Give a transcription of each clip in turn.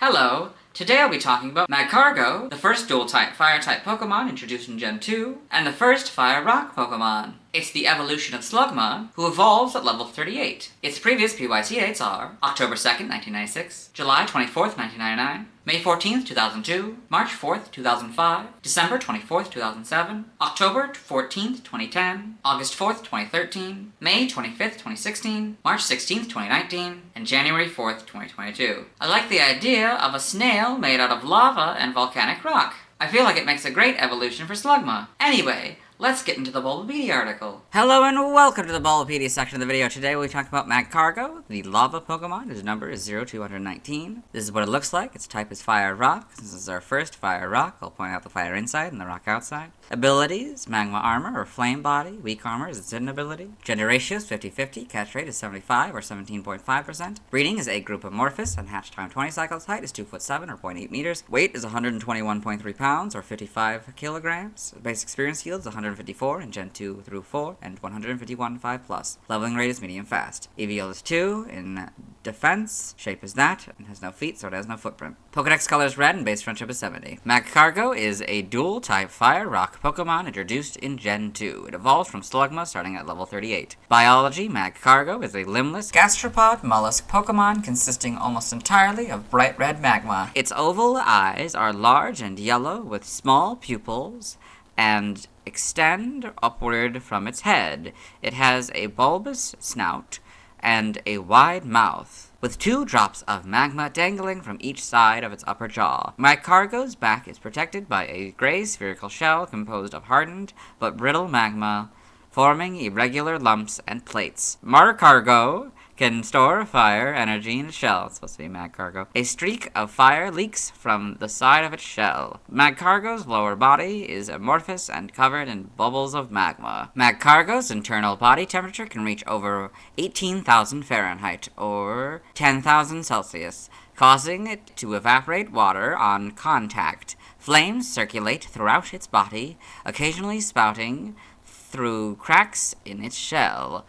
Hello! Today I'll be talking about Magcargo, the first dual-type Fire-type Pokémon introduced in Gen 2, and the first Fire-Rock Pokémon. It's the evolution of Slugma, who evolves at level 38. Its previous PYT dates are October 2nd, 1996, July 24th, 1999, May 14th, 2002, March 4th, 2005, December 24th, 2007, October 14th, 2010, August 4th, 2013, May 25th, 2016, March 16th, 2019, and January 4th, 2022. I like the idea of a snail made out of lava and volcanic rock. I feel like it makes a great evolution for Slugma. Anyway, let's get into the Bulbapedia article. Hello and welcome to the Bulbapedia section of the video. Today we'll talk about Magcargo, the lava Pokemon. His number is 0219. This is what it looks like. Its type is Fire Rock. This is our first Fire Rock. I'll point out the fire inside and the rock outside. Abilities, Magma Armor or Flame Body. Weak Armor is its hidden ability. Gender ratio is 50-50. Catch rate is 75 or 17.5%. Breeding is egg group Amorphous and hatch time 20 cycles. Height is 2'7" or 0.8 meters. Weight is 121.3 pounds or 55 kilograms. Base experience yield is 154 in Gen 2 through 4 and 151 5+. Leveling rate is medium fast. EVL is 2 in defense. Shape is that and has no feet, so it has no footprint. Pokedex color is red and base friendship is 70. Magcargo is a dual type Fire Rock Pokemon introduced in Gen 2. It evolves from Slugma starting at level 38. Biology, Magcargo is a limbless gastropod mollusk Pokemon consisting almost entirely of bright red magma. Its oval eyes are large and yellow with small pupils and extend upward from its head. It has a bulbous snout and a wide mouth, with 2 drops of magma dangling from each side of its upper jaw. Magcargo's back is protected by a gray spherical shell composed of hardened but brittle magma, forming irregular lumps and plates. Magcargo can store fire energy in its shell. It's supposed to be Magcargo. A streak of fire leaks from the side of its shell. Magcargo's lower body is amorphous and covered in bubbles of magma. Magcargo's internal body temperature can reach over 18,000 Fahrenheit or 10,000 Celsius, causing it to evaporate water on contact. Flames circulate throughout its body, occasionally spouting through cracks in its shell.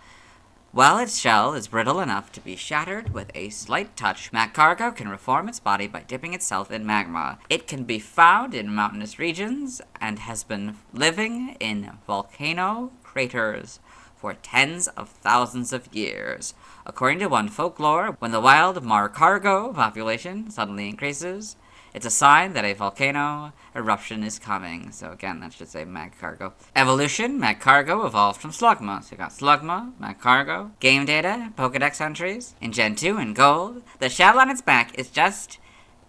While its shell is brittle enough to be shattered with a slight touch, Magcargo can reform its body by dipping itself in magma. It can be found in mountainous regions and has been living in volcano craters for tens of thousands of years. According to one folklore, when the wild Magcargo population suddenly increases, it's a sign that a volcano eruption is coming. So again, that should say Magcargo. Evolution, Magcargo evolved from Slugma. So you got Slugma, Magcargo. Game data, Pokedex entries. In Gen 2 in gold, the shell on its back is just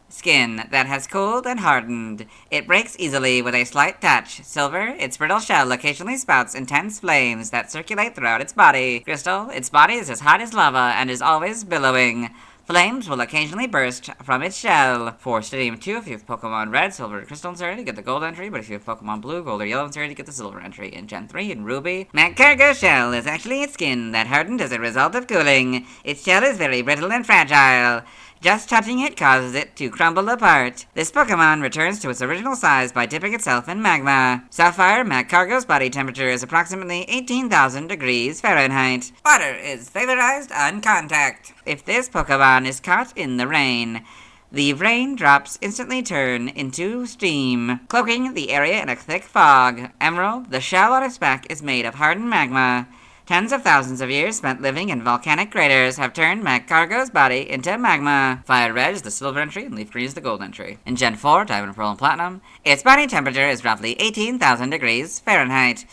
skin that has cooled and hardened. It breaks easily with a slight touch. Silver, its brittle shell occasionally spouts intense flames that circulate throughout its body. Crystal, its body is as hot as lava and is always billowing. Flames will occasionally burst from its shell. For Stadium 2, if you have Pokemon Red, Silver, and Crystal insert, you get the Gold entry, but if you have Pokemon Blue, Gold, or Yellow insert, you get the Silver entry. In Gen 3, in Ruby, Magcargo's shell is actually its skin that hardened as a result of cooling. Its shell is very brittle and fragile. Just touching it causes it to crumble apart. This Pokemon returns to its original size by dipping itself in magma. Sapphire, Magcargo's body temperature is approximately 18,000 degrees Fahrenheit. Water is vaporized on contact. If this Pokemon is caught in the rain drops instantly turn into steam, cloaking the area in a thick fog. Emerald, the shell on its back is made of hardened magma. Tens of thousands of years spent living in volcanic craters have turned Magcargo's body into magma. Fire Red is the Silver entry and Leaf Green is the Gold entry. In Gen 4, Diamond, Pearl, and Platinum, its body temperature is roughly 18,000 degrees Fahrenheit.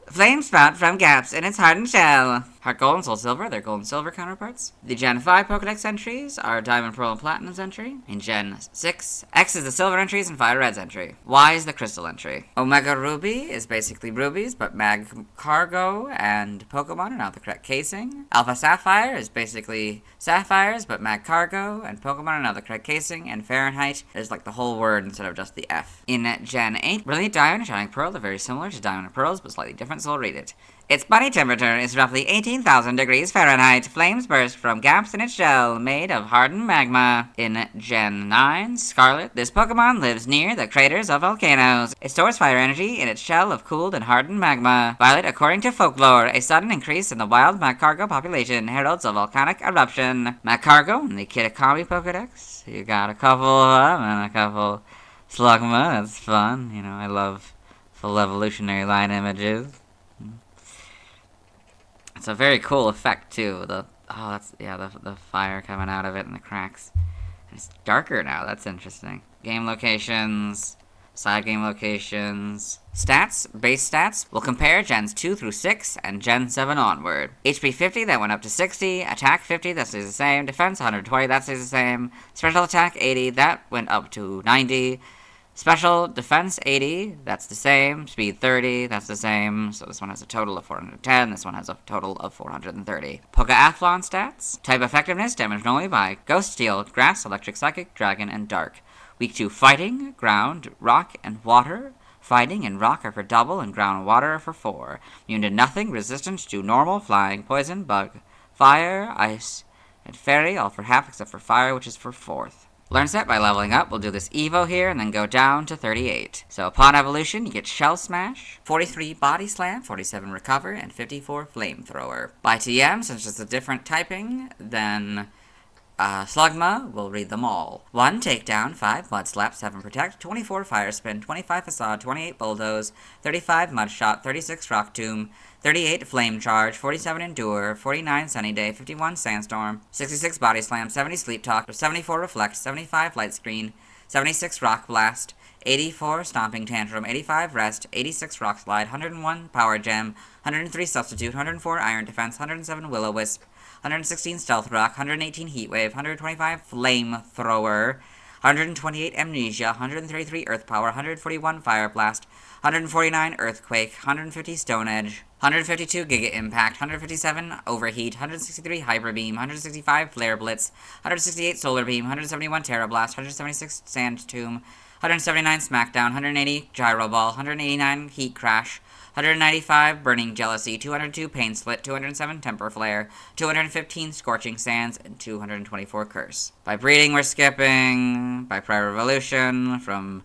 Flames spout from gaps in its hardened shell. Heart Gold and Soul Silver, their Gold and Silver counterparts. The Gen 5 Pokedex entries are Diamond, Pearl, and Platinum's entry. In Gen 6, X is the Silver entries and Fire Red's entry. Y is the Crystal entry. Omega Ruby is basically rubies, but Magcargo and Pokemon are now the correct casing. Alpha Sapphire is basically sapphires, but Magcargo and Pokemon are now the correct casing. And Fahrenheit is like the whole word instead of just the F. In Gen 8, Brilliant Diamond and Shining Pearl are very similar to Diamond and Pearls, but slightly different, so I'll read it. Its body temperature is roughly 18,000 degrees Fahrenheit. Flames burst from gaps in its shell, made of hardened magma. In Gen 9, Scarlet, this Pokemon lives near the craters of volcanoes. It stores fire energy in its shell of cooled and hardened magma. Violet, according to folklore, a sudden increase in the wild Magcargo population heralds a volcanic eruption. Magcargo in the Kitakami Pokedex. You got a couple of them and a couple Slugma. That's fun. You know, I love full evolutionary line images. It's a very cool effect too. The fire coming out of it and the cracks. And it's darker now. That's interesting. Game locations, side game locations, stats. Base stats will compare Gens 2 through 6 and Gen 7 onward. HP 50, that went up to 60. Attack 50, that stays the same. Defense 120, that stays the same. Special attack 80, that went up to 90. Special defense 80, that's the same. Speed 30, that's the same. So this one has a total of 410, this one has a total of 430. Pokeathlon stats. Type effectiveness, damaged only by Ghost, Steel, Grass, Electric, Psychic, Dragon, and Dark. Weak to Fighting, Ground, Rock, and Water. Fighting and Rock are for double, and Ground and Water are for 4. Immune to Nothing, resistant to Normal, Flying, Poison, Bug, Fire, Ice, and Fairy, all for half except for Fire, which is for 4th. Learn set by leveling up. We'll do this Evo here and then go down to 38. So upon evolution, you get Shell Smash, 43 Body Slam, 47 Recover, and 54 Flamethrower. By TM, since it's a different typing, then Slugma will read them all. 1 Takedown, 5 Mud Slap, 7 Protect, 24 Fire Spin, 25 Facade, 28 Bulldoze, 35 Mud Shot, 36 Rock Tomb, 38 Flame Charge, 47 Endure, 49 Sunny Day, 51 Sandstorm, 66 Body Slam, 70 Sleep Talk, 74 Reflect, 75 Light Screen, 76 Rock Blast, 84 Stomping Tantrum, 85 Rest, 86 Rock Slide, 101 Power Gem, 103 Substitute, 104 Iron Defense, 107 Will-O-Wisp, 116 Stealth Rock, 118 Heat Wave, 125 Flamethrower, 128 Amnesia, 133 Earth Power, 141 Fire Blast, 149 Earthquake, 150 Stone Edge, 152 Giga Impact, 157 Overheat, 163 Hyper Beam, 165 Flare Blitz, 168 Solar Beam, 171 Terra Blast, 176 Sand Tomb, 179 Smackdown, 180 Gyro Ball, 189 Heat Crash, 195 Burning Jealousy, 202 Pain Split, 207 Temper Flare, 215 Scorching Sands, and 224 Curse. By breeding, we're skipping. By Prior Evolution, from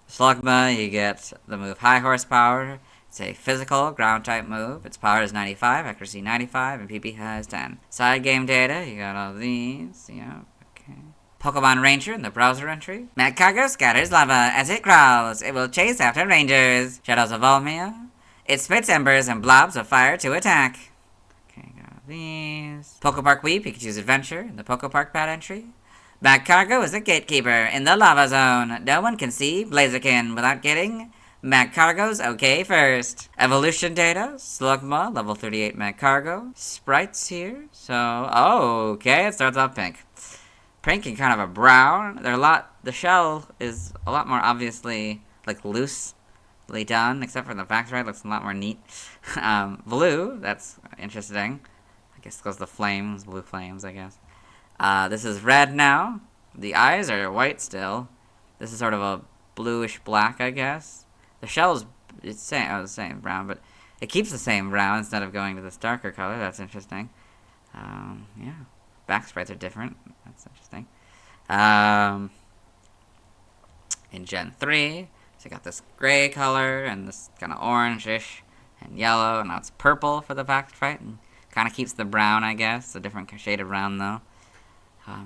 Slugma, you get the move High Horsepower. It's a physical, ground-type move. Its power is 95, accuracy 95, and PP has 10. Side game data, you got all these. Yeah, okay. Pokemon Ranger in the browser entry. Magcargo scatters lava as it crawls. It will chase after rangers. Shadows of Volmia. It spits embers and blobs of fire to attack. Okay, got these. Pokepark Wii, Pikachu's Adventure in the Pokepark pad entry. Magcargo is a gatekeeper in the lava zone. No one can see Blaziken without getting Magcargo's okay first. Evolution data. Slugma, level 38 Magcargo. Sprites here. So, okay, it starts off pink. Pink and kind of a brown. The shell is a lot more obviously, like, loosely done, except for the backside, looks a lot more neat. Blue, that's interesting. I guess because the flames, blue flames, I guess. This is red now. The eyes are white still. This is sort of a bluish black, I guess. The shell is the same brown, but it keeps the same brown instead of going to this darker color. That's interesting. Yeah. Back sprites are different. That's interesting. In Gen 3, so you got this gray color and this kind of orange-ish and yellow, and now it's purple for the back sprite, and kind of keeps the brown, I guess. A different shade of brown, though.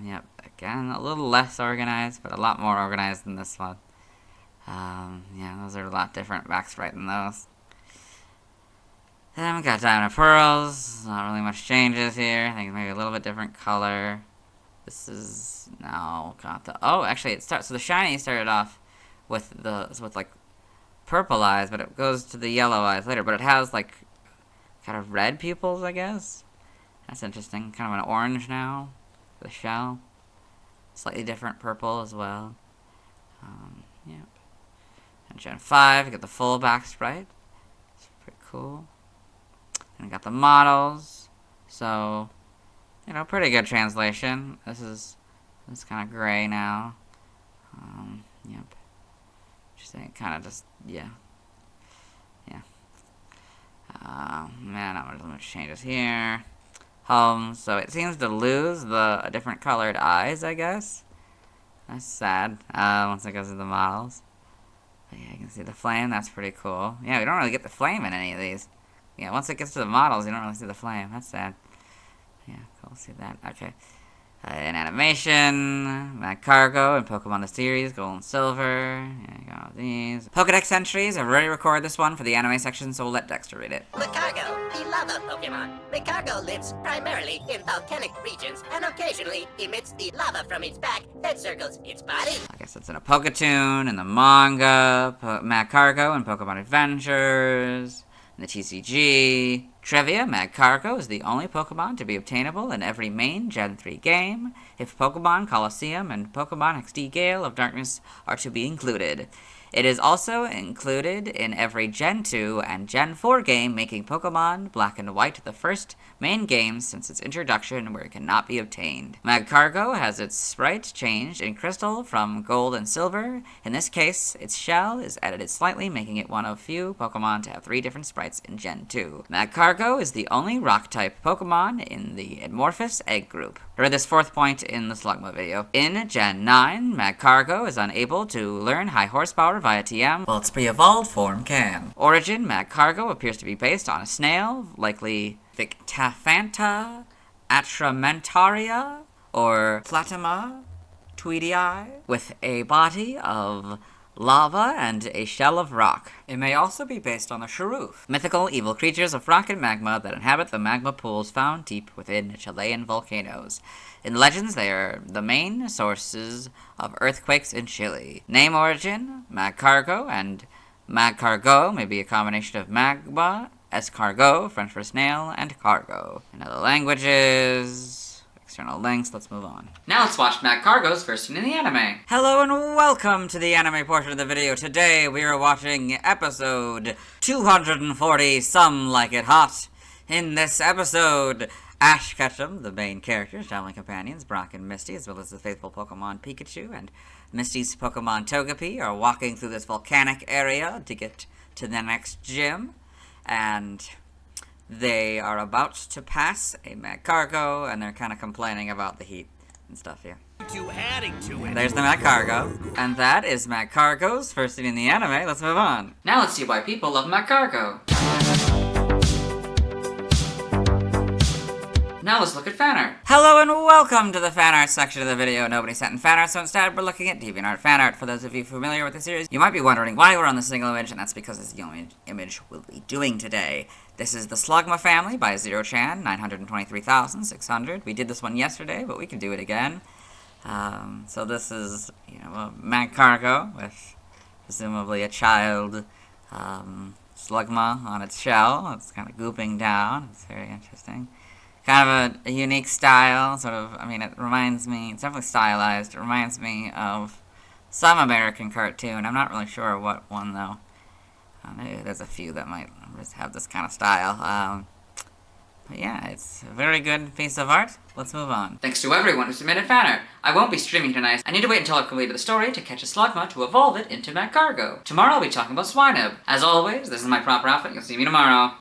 Yep, again, a little less organized, but a lot more organized than this one. Yeah, those are a lot different back sprite than those. Then we got Diamond and Pearls. Not really much changes here. I think maybe a little bit different color. This is now got the actually it starts. So the shiny started off with like purple eyes, but it goes to the yellow eyes later. But it has like kind of red pupils, I guess. That's interesting. Kind of an orange now. The shell, slightly different purple as well. Yep. And Gen 5, you got the full back sprite. It's pretty cool. And we got the models. So, you know, pretty good translation. This is kind of gray now. Yep. Just kind of just, yeah. Man, not much changes here. So it seems to lose the different colored eyes, I guess. That's sad, once it goes to the models. But yeah, you can see the flame, that's pretty cool. Yeah, we don't really get the flame in any of these. Yeah, once it gets to the models, you don't really see the flame. That's sad. Yeah, cool, see that. Okay. In animation, Magcargo and Pokemon the series, Gold and Silver. Yeah, you got all these. Pokedex entries. I've already recorded this one for the anime section, so we'll let Dexter read it. Magcargo, the lava Pokemon. Magcargo lives primarily in volcanic regions and occasionally emits the lava from its back that circles its body. I guess it's in a Poketoon, in the manga, Magcargo and Pokemon Adventures, in the TCG. Trivia, Magcargo is the only Pokemon to be obtainable in every main Gen 3 game, if Pokemon Colosseum and Pokemon XD Gale of Darkness are to be included. It is also included in every Gen 2 and Gen 4 game, making Pokemon Black and White the first main games since its introduction where it cannot be obtained. Magcargo has its sprite changed in Crystal from Gold and Silver. In this case, its shell is edited slightly, making it one of few Pokemon to have 3 different sprites in Gen 2. Magcargo is the only Rock-type Pokemon in the Amorphous Egg group. I read this 4th point in the Slugma video. In Gen 9, Magcargo is unable to learn high horsepower via TM, while its pre-evolved form can. Origin, Magcargo appears to be based on a snail, likely Victaphanta atramentaria, or Platyma tweedii, with a body of lava and a shell of rock. It may also be based on the Sharoof, mythical evil creatures of rock and magma that inhabit the magma pools found deep within Chilean volcanoes. In legends, they are the main sources of earthquakes in Chile. Name origin, Magcargo, and Magcargo may be a combination of magma, escargot, French for snail, and cargo. In other languages, external links, let's move on. Now let's watch Magcargo's first scene in the anime. Hello and welcome to the anime portion of the video. Today we are watching episode 240, Some Like It Hot. In this episode, Ash Ketchum, the main characters, traveling companions, Brock and Misty, as well as the faithful Pokemon Pikachu and Misty's Pokemon Togepi, are walking through this volcanic area to get to the next gym. And they are about to pass a Magcargo, and they're kind of complaining about the heat and stuff here. There's the Magcargo, and that is Magcargo's first scene in the anime. Let's move on. Now let's see why people love Magcargo. Now let's look at fan art. Hello and welcome to the fan art section of the video. Nobody sent in fan art, so instead we're looking at DeviantArt fan art. For those of you familiar with the series, you might be wondering why we're on the single image, and that's because it's the only image we'll be doing today. This is the Slugma family by Zero-chan, 923,600. We did this one yesterday, but we can do it again. So this is, a Magcargo with presumably a child Slugma on its shell. It's kind of gooping down. It's very interesting. Kind of a unique style, sort of, it reminds me, it's definitely stylized, it reminds me of some American cartoon. I'm not really sure what one, though. Maybe there's a few that might just have this kind of style. But yeah, it's a very good piece of art. Let's move on. Thanks to everyone who submitted fan art. I won't be streaming tonight. I need to wait until I've completed the story to catch a Slugma to evolve it into Magcargo. Tomorrow I'll be talking about Swinub. As always, this is my proper outfit. You'll see me tomorrow.